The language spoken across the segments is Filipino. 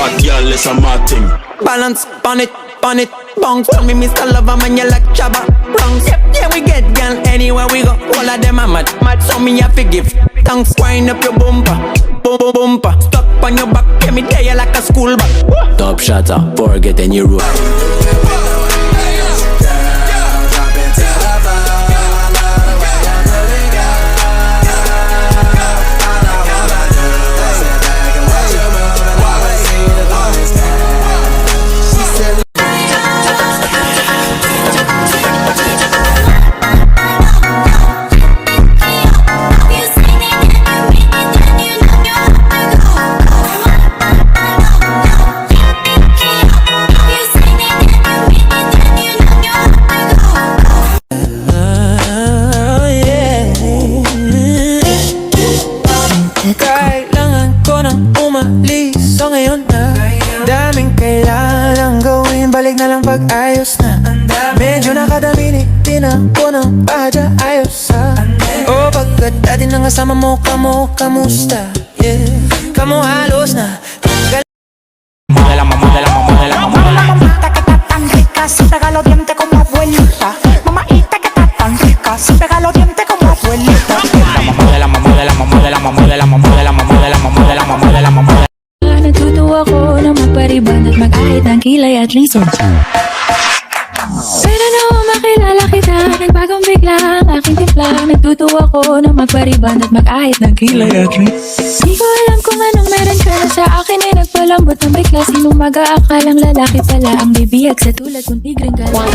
hot girl, it's a mad thing. Balance, on it, bounce. Tell me, Mr. Lover, man, you like Jabba. Bounce, yeah, we get girl anywhere we go. All of them are mad, so me have to give thanks. Wind up your bumper, bumper. Stuck on your back, get me there like a school bag. Top shotter, forget any rule. Kailangan ko nang umalis, so ngayon na. Daming kailangan gawin, balik na lang pag-ayos na. Medyo nakadamini, di na ko ng padya, ayos ha. O pagkatati ng kasama mo, kamusta? Yeah, kamo halos na. Pega los dientes como abuelita. Mamaita que está tan rica. Si pega los dientes como abuelita. Natutuwa ko na magpariban at mag-ahit ng kilay at reason. Pero nung makilala kita, nagbagong bigla ang aking timpla. Natutuwa ko na magpariban at mag-ahit ng kilay at reason. Di ko alam kung anong meron ka na sa akin ay nagpalambot ng bigla. Sinong mag-aakalang lalaki pala ang bibiyag sa tulad kong tigreng gala.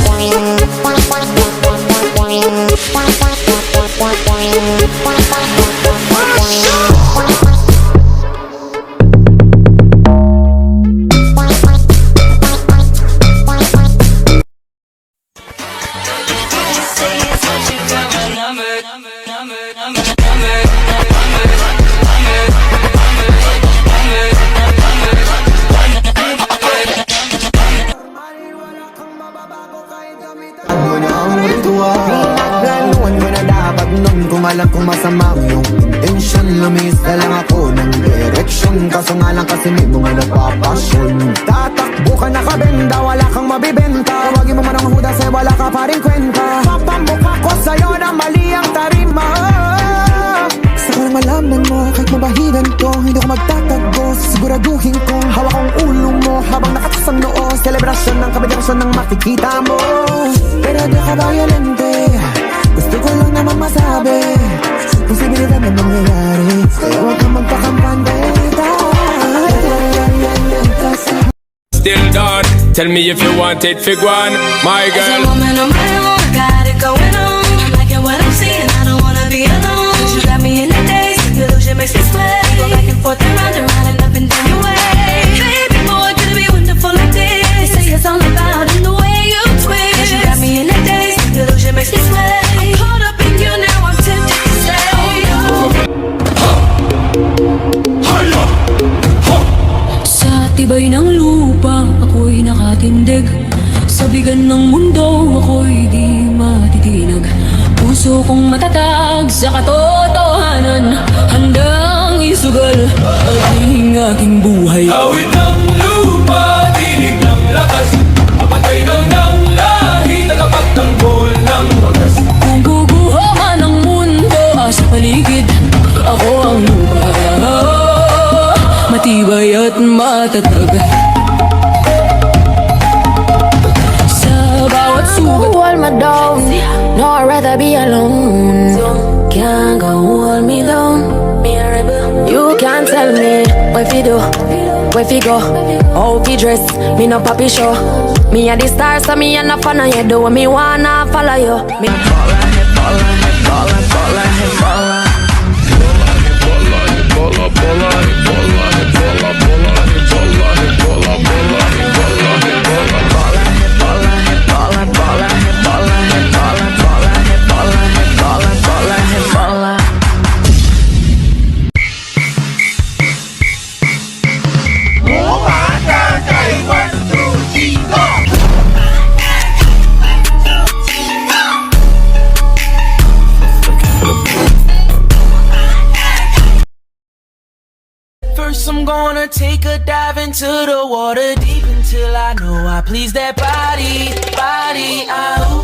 Laluan ko na dapat nun kung alam kong masama yung intention. Lumis na lang ako ng direksyon, kaso nga lang kasi may mga napapasyon. Tatakbo ka nakabenda, wala kang mabibenta. Huwagin mo man ang hudas ay wala ka pa rin kwenta. Papamukha ko sa'yo na mali ang tarima. Saka lang malaman mo, kahit mabahiran ko, hindi ko magtatago. Siguraduhin ko, hawak ang ulo mo habang nakatusang noo. Selebrasyon ng kabidasyon ng makikita mo. Pero di ka violente, gusto ko lang naman masabi posibilidad na mangyayari, kaya huwag kang magpakampante. Still done, tell me if you want it, fig one, my girl. As a woman on my own, I got it going on. I'm liking what I'm seeing, I don't wanna be alone. You got me in the days, the illusion makes me sweat. Go back and forth and round and up and down your way. Baby boy, could it be wonderful like this? They say it's all about in the way you twist. You got me in the days, the illusion makes me sweat. I'm caught up in you now, I'm tempted to stay. Sa tibay ng lupa, ako'y nakatindig. Sa bigan ng mundo, ako'y di matitinag. Puso kong matatag sa katotohanan, handang isugal ang aking buhay. Awit ng lupa, tinig ng lakas, kapatay ng lahi, tagapagtanggol ng wagas. Kung guguho man ang mundo sa paligid, ako ang lupa, matibay at matatag. Sa bawat sugat, Hold me down, no I'd rather be alone. Can't go hold me down. You can't tell me what fi do, where fi go, how fi dress. Me no papi show. Me a the star, so me a no fan of you. Do what me wanna follow you. Me dive into the water deep until I know I please that body, body.